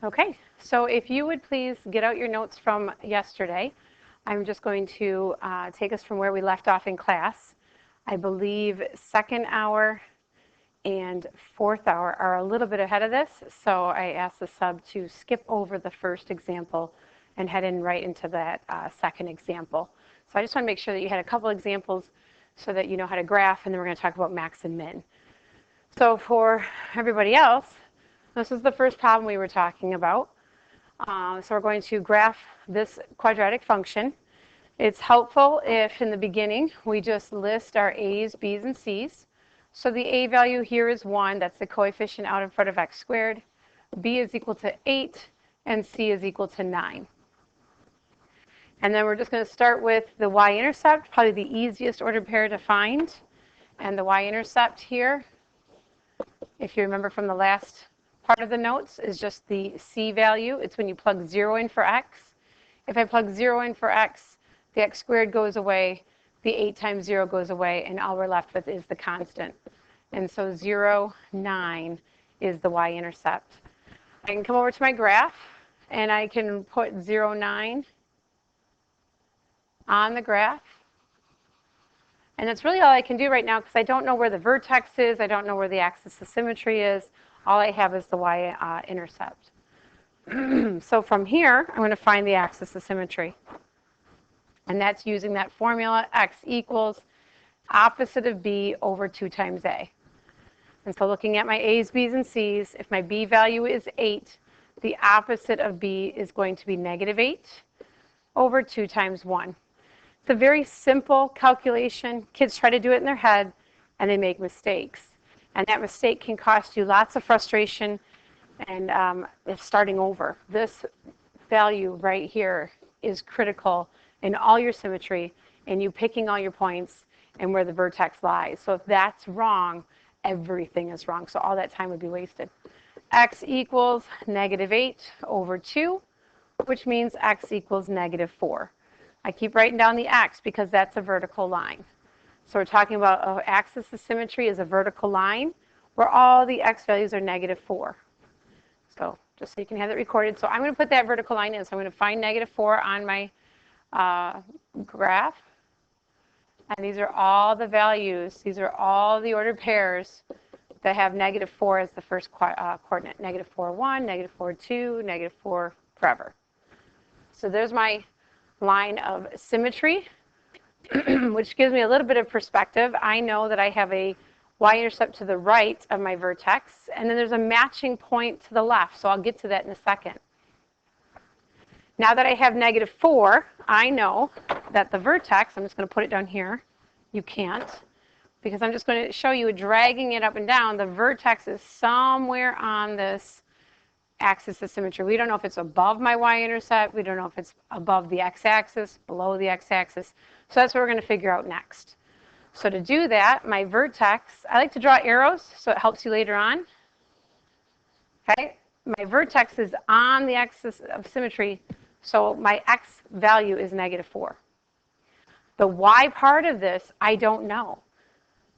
Okay, so if you would please get out your notes from yesterday, I'm just going to take us from where we left off in class. I believe second hour and fourth hour are a little bit ahead of this, so I asked the sub to skip over the first example and head in right into that second example. So I just want to make sure that you had a couple examples so that you know how to graph, and then we're going to talk about max and min. So for everybody else, this is the first problem we were talking about. So we're going to graph this quadratic function. It's helpful if in the beginning we just list our a's, b's, and c's. So the a value here is 1. That's the coefficient out in front of x squared. B is equal to 8, and c is equal to 9. And then we're just going to start with the y-intercept, probably the easiest ordered pair to find. And the y-intercept here, if you remember from the last part of the notes, is just the c value. It's when you plug 0 in for x. If I plug 0 in for x, the x squared goes away, the 8 times 0 goes away, and all we're left with is the constant. And so 0, 9 is the y-intercept. I can come over to my graph, and I can put 0, 9 on the graph. And that's really all I can do right now because I don't know where the vertex is. I don't know where the axis of symmetry is. All I have is the y-intercept. So from here, I'm going to find the axis of symmetry. And that's using that formula, x equals opposite of b over 2 times a. And so looking at my a's, b's, and c's, if my b value is 8, the opposite of b is going to be negative 8 over 2 times 1. It's a very simple calculation. Kids try to do it in their head, and they make mistakes. And that mistake can cost you lots of frustration and starting over. This value right here is critical in all your symmetry and you picking all your points and where the vertex lies. So if that's wrong, everything is wrong. So all that time would be wasted. X equals negative 8 over 2, which means x equals negative 4. I keep writing down the x because that's a vertical line. So we're talking about axis of symmetry is a vertical line where all the x values are negative 4. So just so you can have it recorded. So I'm going to put that vertical line in. So I'm going to find negative 4 on my graph. And these are all the values. These are all the ordered pairs that have negative 4 as the first coordinate. Negative 4, 1, negative 4, 2, negative 4, forever. So there's my line of symmetry, which gives me a little bit of perspective. I know that I have a y-intercept to the right of my vertex, and then there's a matching point to the left, so I'll get to that in a second. Now that I have negative 4, I know that the vertex, I'm just going to put it down here. You can't, because I'm just going to show you dragging it up and down. The vertex is somewhere on this axis of symmetry. We don't know if it's above my y-intercept. We don't know if it's above the x-axis, below the x-axis. So that's what we're going to figure out next. So to do that, my vertex, I like to draw arrows so it helps you later on. Okay, my vertex is on the axis of symmetry, so my x value is negative 4. The y part of this, I don't know.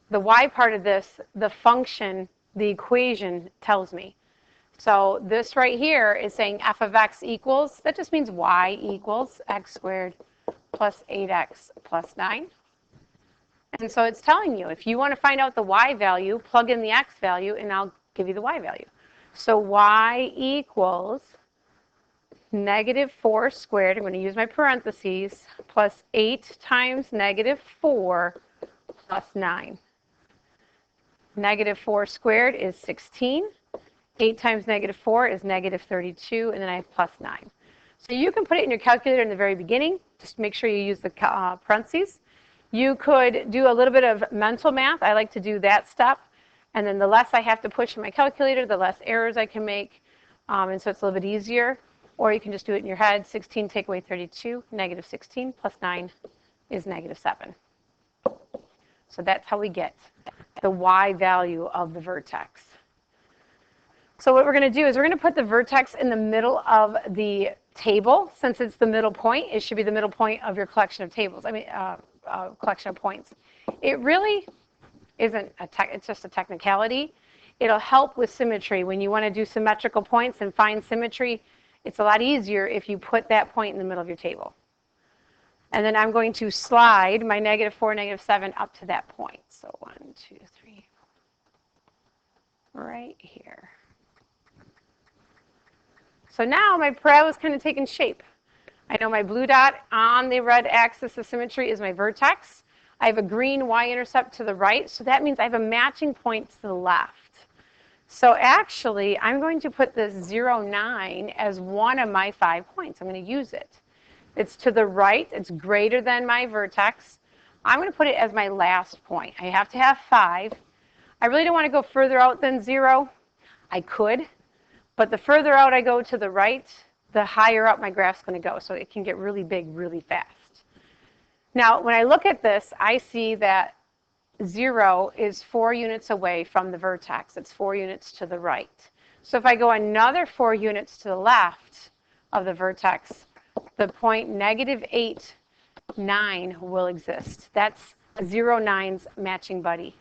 The y part of this, the function, the equation tells me. So this right here is saying f of x equals, that just means y equals x squared plus 8x plus 9. And so it's telling you, if you want to find out the y value, plug in the x value, and I'll give you the y value. So y equals negative 4 squared, I'm going to use my parentheses, plus 8 times negative 4 plus 9. Negative 4 squared is 16. 8 times negative 4 is negative 32, and then I have plus 9. So you can put it in your calculator in the very beginning. Just make sure you use the parentheses. You could do a little bit of mental math. I like to do that step. And then the less I have to push in my calculator, the less errors I can make. And so it's a little bit easier. Or you can just do it in your head. 16 take away 32, negative 16 plus 9 is negative 7. So that's how we get the y value of the vertex. So what we're going to do is we're going to put the vertex in the middle of the table. Since it's the middle point, it should be the middle point of your collection of tables. Collection of points. It really isn't it's just a technicality. It'll help with symmetry. When you want to do symmetrical points and find symmetry, it's a lot easier if you put that point in the middle of your table. And then I'm going to slide my -4, -7 up to that point. So 1, 2, 3, right here. So now my parabola is kind of taking shape. I know my blue dot on the red axis of symmetry is my vertex. I have a green y-intercept to the right, so that means I have a matching point to the left. So actually, I'm going to put this 0, 9 as one of my 5 points. I'm going to use it. It's to the right. It's greater than my vertex. I'm going to put it as my last point. I have to have 5. I really don't want to go further out than 0. I could, but the further out I go to the right, the higher up my graph's going to go, so it can get really big really fast. Now, when I look at this, I see that 0 is 4 units away from the vertex. It's 4 units to the right. So if I go another 4 units to the left of the vertex, the point -8, 9 will exist. That's 0, 9's matching buddy.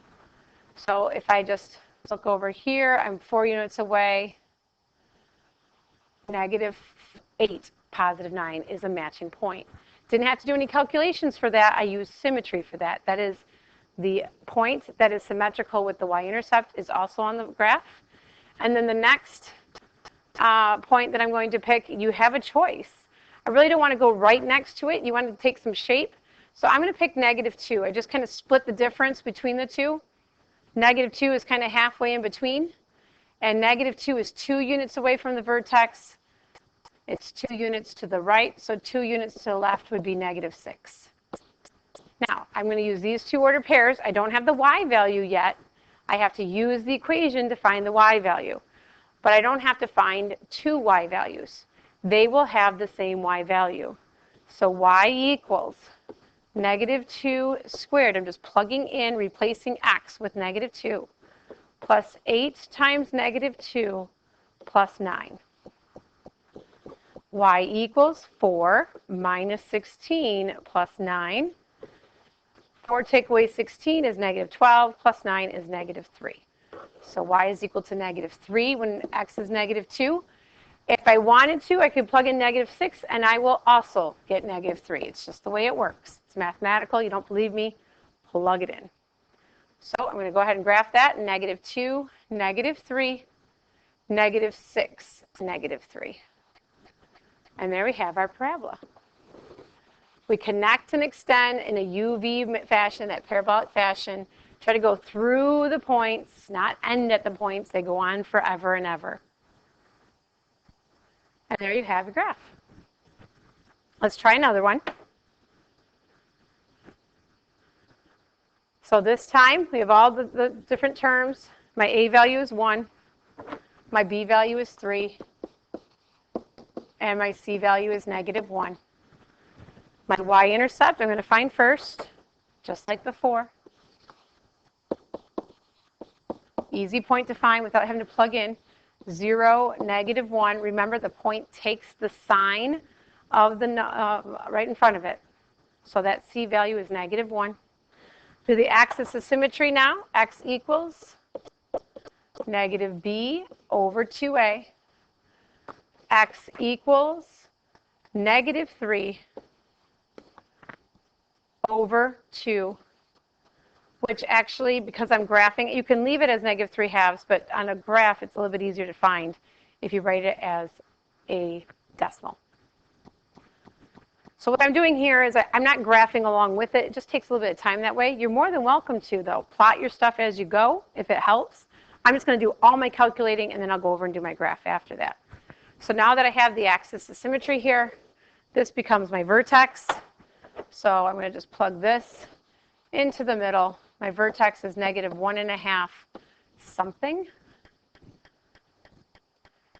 So if I just look over here, I'm 4 units away. -8, +9 is a matching point. Didn't have to do any calculations for that. I used symmetry for that. That is the point that is symmetrical with the y-intercept is also on the graph. And then the next point that I'm going to pick, you have a choice. I really don't want to go right next to it. You want to take some shape. So I'm going to pick -2. I just kind of split the difference between the two. -2 is kind of halfway in between. And -2 is 2 units away from the vertex. It's 2 units to the right. So 2 units to the left would be -6. Now, I'm going to use these 2 ordered pairs. I don't have the y value yet. I have to use the equation to find the y value. But I don't have to find 2 y values. They will have the same y value. So y equals -2 squared. I'm just plugging in, replacing x with -2, plus 8 times -2 plus 9. Y equals 4 minus 16 plus 9. 4 take away 16 is -12, plus 9 is -3. So y is equal to -3 when x is -2. If I wanted to, I could plug in -6, and I will also get -3. It's just the way it works. It's mathematical. You don't believe me? Plug it in. So I'm going to go ahead and graph that. -2, -3, -6, -3. And there we have our parabola. We connect and extend in a UV fashion, that parabolic fashion. Try to go through the points, not end at the points. They go on forever and ever. And there you have your graph. Let's try another one. So this time, we have all the different terms. My A value is 1. My B value is 3. And my C value is -1. My y-intercept, I'm going to find first, just like before. Easy point to find without having to plug in. 0, -1. Remember, the point takes the sign of the right in front of it. So that C value is -1. Do the axis of symmetry now. X equals -b over 2a. X equals -3 over 2, which actually, because I'm graphing, you can leave it as -3/2, but on a graph, it's a little bit easier to find if you write it as a decimal. So what I'm doing here is I'm not graphing along with it. It just takes a little bit of time that way. You're more than welcome to, though. Plot your stuff as you go, if it helps. I'm just going to do all my calculating, and then I'll go over and do my graph after that. So now that I have the axis of symmetry here, this becomes my vertex. So I'm going to just plug this into the middle. My vertex is -1.5 something.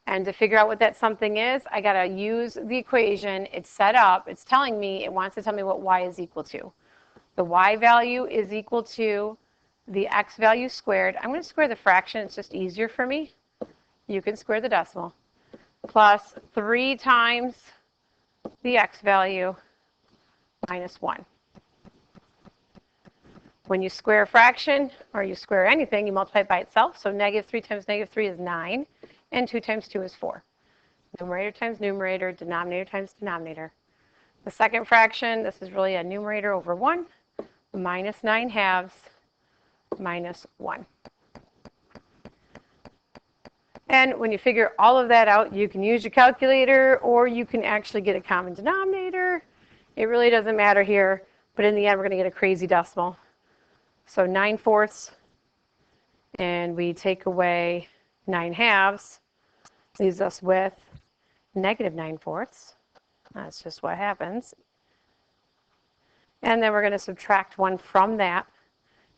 And to figure out what that something is, I got to use the equation. It's set up. It's telling me, it wants to tell me what y is equal to. The y value is equal to the x value squared. I'm going to square the fraction. It's just easier for me. You can square the decimal. Plus 3 times the x value minus 1. When you square a fraction, or you square anything, you multiply it by itself. So negative 3 times negative 3 is 9, and 2 times 2 is 4. Numerator times numerator, denominator times denominator. The second fraction, this is really a numerator over 1, minus 9 halves, minus 1. And when you figure all of that out, you can use your calculator, or you can actually get a common denominator. It really doesn't matter here, but in the end, we're going to get a crazy decimal. So 9/4, and we take away 9 halves, leaves us with negative 9/4. That's just what happens. And then we're going to subtract 1 from that,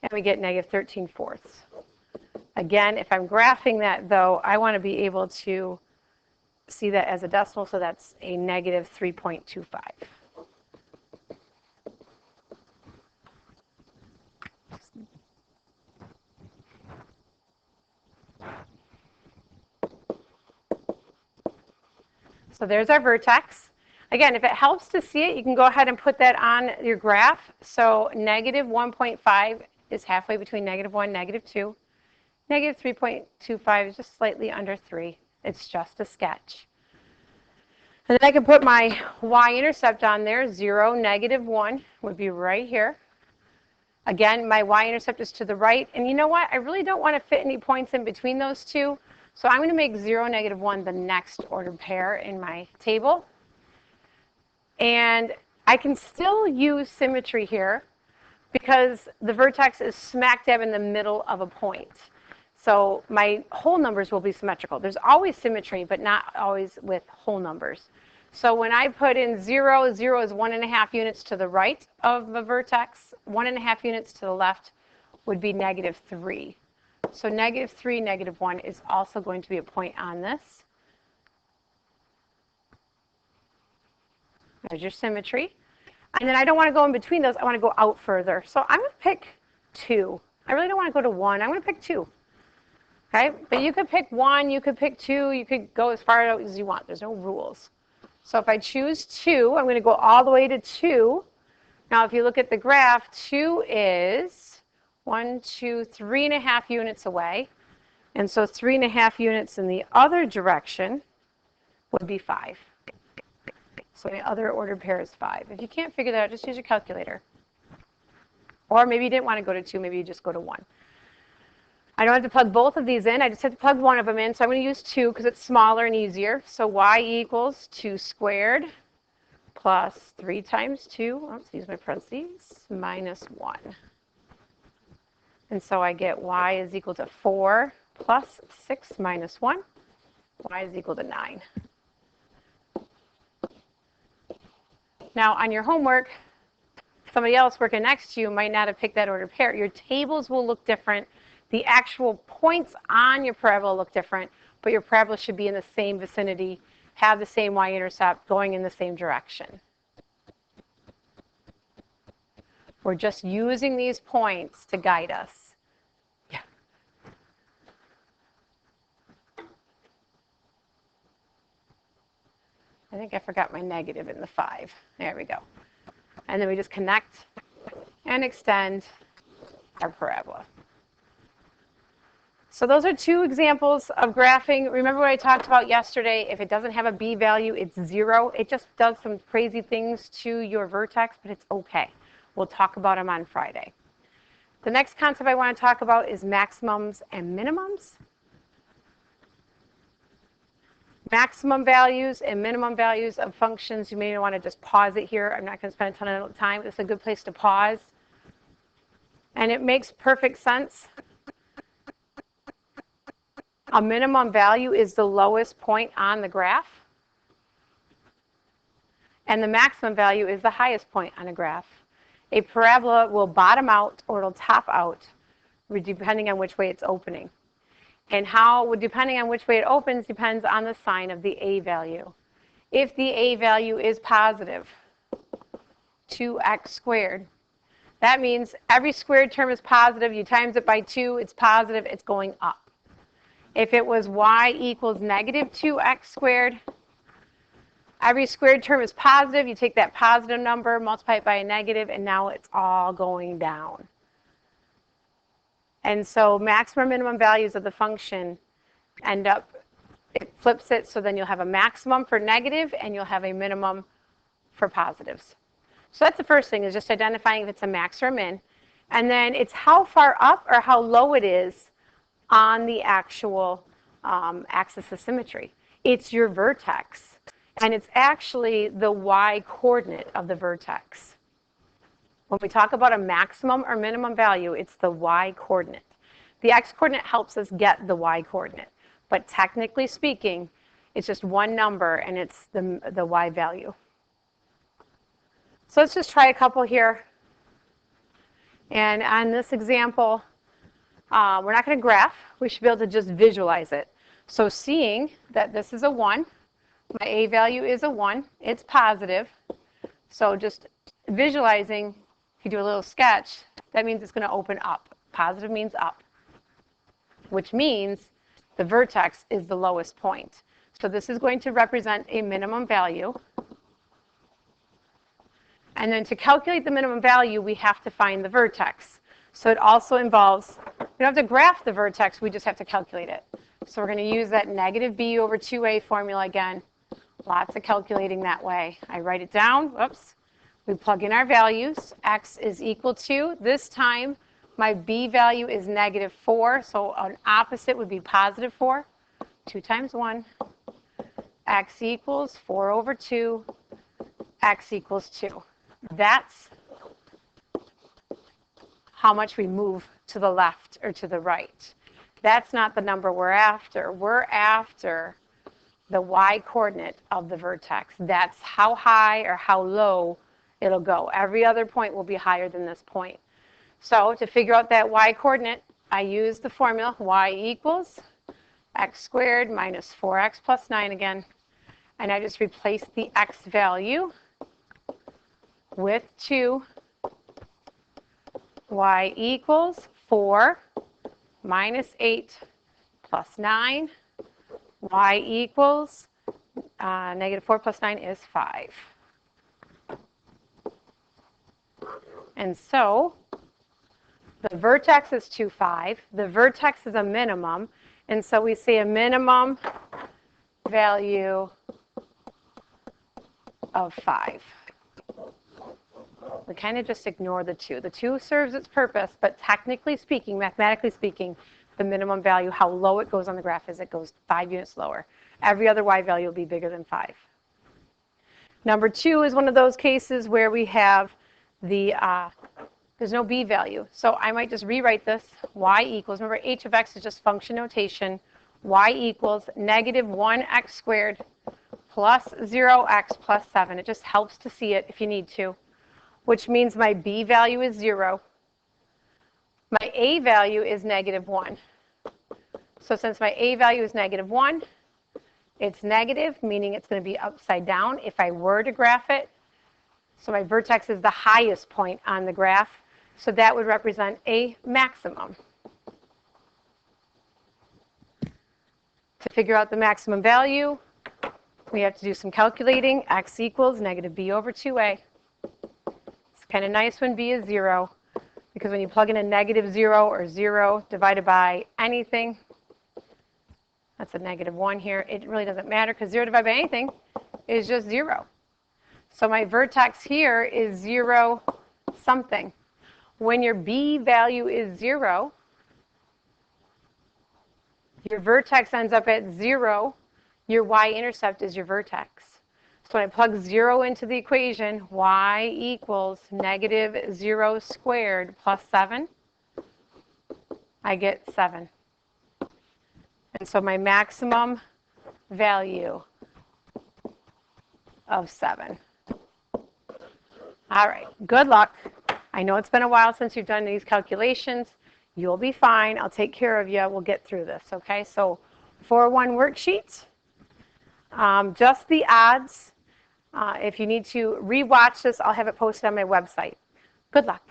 and we get negative 13/4. Again, if I'm graphing that, though, I want to be able to see that as a decimal, so that's a negative 3.25. So there's our vertex. Again, if it helps to see it, you can go ahead and put that on your graph. So negative 1.5 is halfway between negative 1 and negative 2. Negative 3.25 is just slightly under 3. It's just a sketch. And then I can put my y-intercept on there. 0, negative 1 would be right here. Again, my y-intercept is to the right. And you know what? I really don't want to fit any points in between those two. So I'm going to make 0, negative 1 the next ordered pair in my table. And I can still use symmetry here because the vertex is smack dab in the middle of a point. So my whole numbers will be symmetrical. There's always symmetry, but not always with whole numbers. So when I put in 0, 0 is 1.5 units to the right of the vertex. 1.5 units to the left would be negative 3. So negative 3, negative 1 is also going to be a point on this. There's your symmetry. And then I don't want to go in between those. I want to go out further. So I'm going to pick 2. I really don't want to go to 1. I'm going to pick 2. Okay? But you could pick 1. You could pick 2. You could go as far out as you want. There's no rules. So if I choose 2, I'm going to go all the way to 2. Now, if you look at the graph, 2 is 1, 2, 3.5 units away. And so 3.5 units in the other direction would be 5. So the other ordered pair is 5. If you can't figure that out, just use your calculator. Or maybe you didn't want to go to 2, maybe you just go to 1. I don't have to plug both of these in. I just have to plug one of them in. So I'm going to use 2 because it's smaller and easier. So y equals 2 squared plus 3 times 2, let's use my parentheses, minus 1. And so I get y is equal to 4 plus 6 minus 1. Y is equal to 9. Now, on your homework, somebody else working next to you might not have picked that ordered pair. Your tables will look different. The actual points on your parabola look different, but your parabola should be in the same vicinity, have the same y-intercept, going in the same direction. We're just using these points to guide us. Yeah. I think I forgot my negative in the 5. There we go. And then we just connect and extend our parabola. So those are 2 examples of graphing. Remember what I talked about yesterday? If it doesn't have a b value, it's 0. It just does some crazy things to your vertex, but it's okay. We'll talk about them on Friday. The next concept I want to talk about is maximums and minimums. Maximum values and minimum values of functions. You may want to just pause it here. I'm not going to spend a ton of time. It's a good place to pause. And it makes perfect sense. A minimum value is the lowest point on the graph. And the maximum value is the highest point on a graph. A parabola will bottom out or it'll top out depending on which way it's opening. And how, depending on which way it opens, depends on the sign of the a value. If the a value is positive, 2x squared, that means every squared term is positive. You times it by 2, it's positive, it's going up. If it was y equals negative 2x squared, every squared term is positive. You take that positive number, multiply it by a negative, and now it's all going down. And so maximum minimum values of the function end up, it flips it, so then you'll have a maximum for negative and you'll have a minimum for positives. So that's the first thing, is just identifying if it's a max or a min. And then it's how far up or how low it is on the actual axis of symmetry. It's your vertex, and it's actually the y-coordinate of the vertex. When we talk about a maximum or minimum value, it's the y-coordinate. The x-coordinate helps us get the y-coordinate, but technically speaking, it's just one number, and it's the y value. So let's just try a couple here. And on this example, we're not going to graph. We should be able to just visualize it. So seeing that this is a 1, my a value is a 1, it's positive. So just visualizing, if you do a little sketch, that means it's going to open up. Positive means up, which means the vertex is the lowest point. So this is going to represent a minimum value. And then to calculate the minimum value, we have to find the vertex. So it also involves, we don't have to graph the vertex, we just have to calculate it. So we're going to use that negative b over 2a formula again. Lots of calculating that way. I write it down. Whoops. We plug in our values. X is equal to, this time my b value is negative 4, so an opposite would be positive 4. 2 times 1. X equals 4 over 2. X equals 2. That's how much we move to the left or to the right. That's not the number we're after. We're after the y-coordinate of the vertex. That's how high or how low it'll go. Every other point will be higher than this point. So to figure out that y-coordinate, I use the formula y equals x squared minus 4x plus 9 again. And I just replace the x value with 2. Y equals 4 minus 8 plus 9. Y equals negative 4 plus 9 is 5. And so the vertex is 2, 5. The vertex is a minimum. And so we say a minimum value of 5. We kind of just ignore the 2. The 2 serves its purpose, but technically speaking, mathematically speaking, the minimum value, how low it goes on the graph is it goes 5 units lower. Every other y value will be bigger than 5. Number 2 is one of those cases where we have the, there's no b value. So I might just rewrite this. Y equals, remember h of x is just function notation. Y equals negative 1x squared plus 0x plus 7. It just helps to see it if you need to, which means my b value is 0. My a value is negative 1. So since my a value is negative 1, it's negative, meaning it's going to be upside down if I were to graph it. So my vertex is the highest point on the graph. So that would represent a maximum. To figure out the maximum value, we have to do some calculating. X equals negative b over 2a. It's kind of nice when b is 0, because when you plug in a negative 0 or 0 divided by anything, that's a negative 1 here. It really doesn't matter, because 0 divided by anything is just 0. So my vertex here is 0 something. When your b value is 0, your vertex ends up at 0. Your y-intercept is your vertex. So when I plug 0 into the equation, y equals negative 0 squared plus 7, I get 7. And so my maximum value of 7. All right, good luck. I know it's been a while since you've done these calculations. You'll be fine. I'll take care of you. We'll get through this, okay? So 4-1 worksheet, just the odds. If you need to rewatch this, I'll have it posted on my website. Good luck.